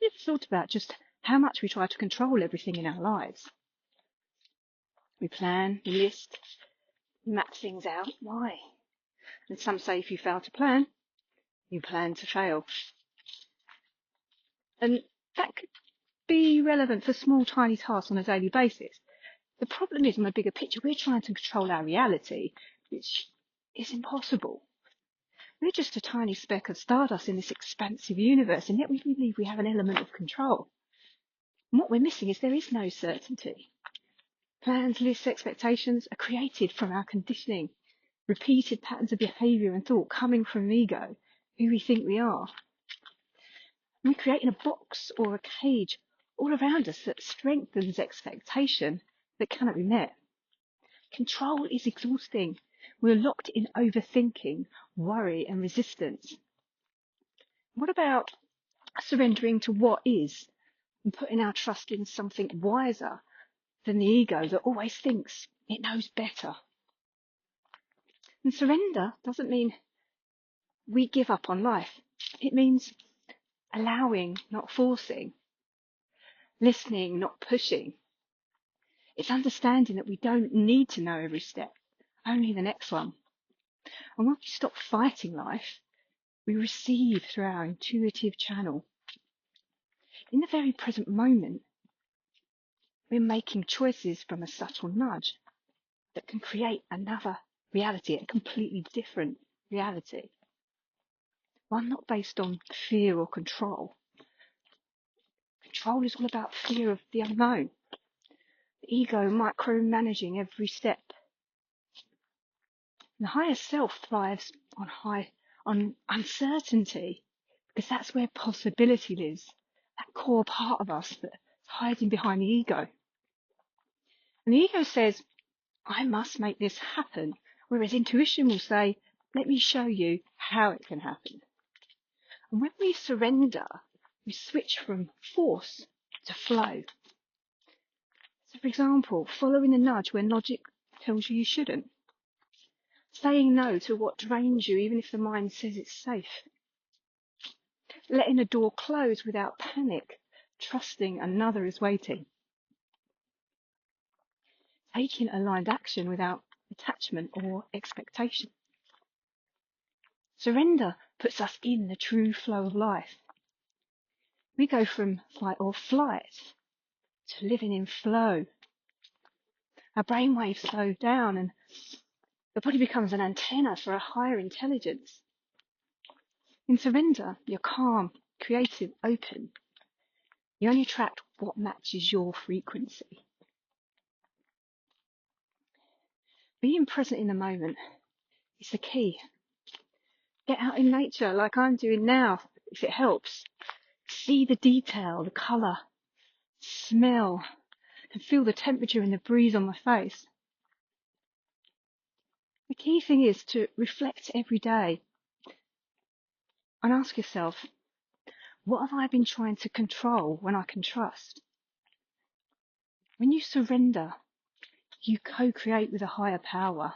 you ever thought about just how much we try to control everything in our lives? We plan, we list, map things out. Why? And some say if you fail to plan, you plan to fail. And that could be relevant for small, tiny tasks on a daily basis. The problem is, in the bigger picture, we're trying to control our reality, which is impossible. We're just a tiny speck of stardust in this expansive universe, and yet we believe we have an element of control. And what we're missing is there is no certainty. Plans, lists, expectations are created from our conditioning, repeated patterns of behaviour and thought coming from ego, who we think we are. And we create in a box or a cage all around us that strengthens expectation that cannot be met. Control is exhausting. We're locked in overthinking, worry and resistance. What about surrendering to what is and putting our trust in something wiser than the ego that always thinks it knows better? And surrender doesn't mean we give up on life. It means allowing, not forcing, listening, not pushing. It's understanding that we don't need to know every step, only the next one. And when we stop fighting life, we receive through our intuitive channel. In the very present moment, we're making choices from a subtle nudge that can create another reality, a completely different reality. One not based on fear or control. Control is all about fear of the unknown. The ego micromanaging every step. And the higher self thrives on uncertainty, because that's where possibility lives, that core part of us that's hiding behind the ego. And the ego says, I must make this happen, whereas intuition will say, let me show you how it can happen. And when we surrender, we switch from force to flow. So, for example, following a nudge when logic tells you shouldn't. Saying no to what drains you, even if the mind says it's safe. Letting a door close without panic, trusting another is waiting. Taking aligned action without attachment or expectation. Surrender puts us in the true flow of life. We go from fight or flight to living in flow. Our brainwaves slow down and the body becomes an antenna for a higher intelligence. In surrender, you're calm, creative, open. You only attract what matches your frequency. Being present in the moment is the key. Get out in nature like I'm doing now, if it helps. See the detail, the colour, smell, and feel the temperature in the breeze on my face. The key thing is to reflect every day and ask yourself, what have I been trying to control when I can trust? When you surrender, you co-create with a higher power.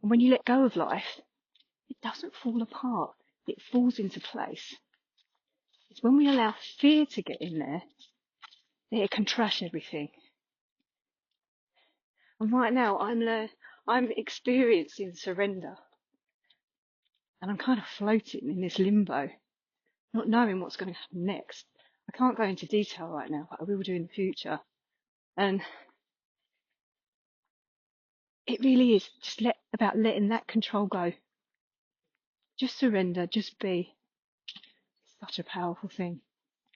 And when you let go of life, it doesn't fall apart, it falls into place. It's when we allow fear to get in there that it can trash everything. And right now, I'm experiencing surrender. And I'm kind of floating in this limbo, not knowing what's going to happen next. I can't go into detail right now, but I will do in the future. And it really is just about letting that control go. Just surrender, just be. It's such a powerful thing.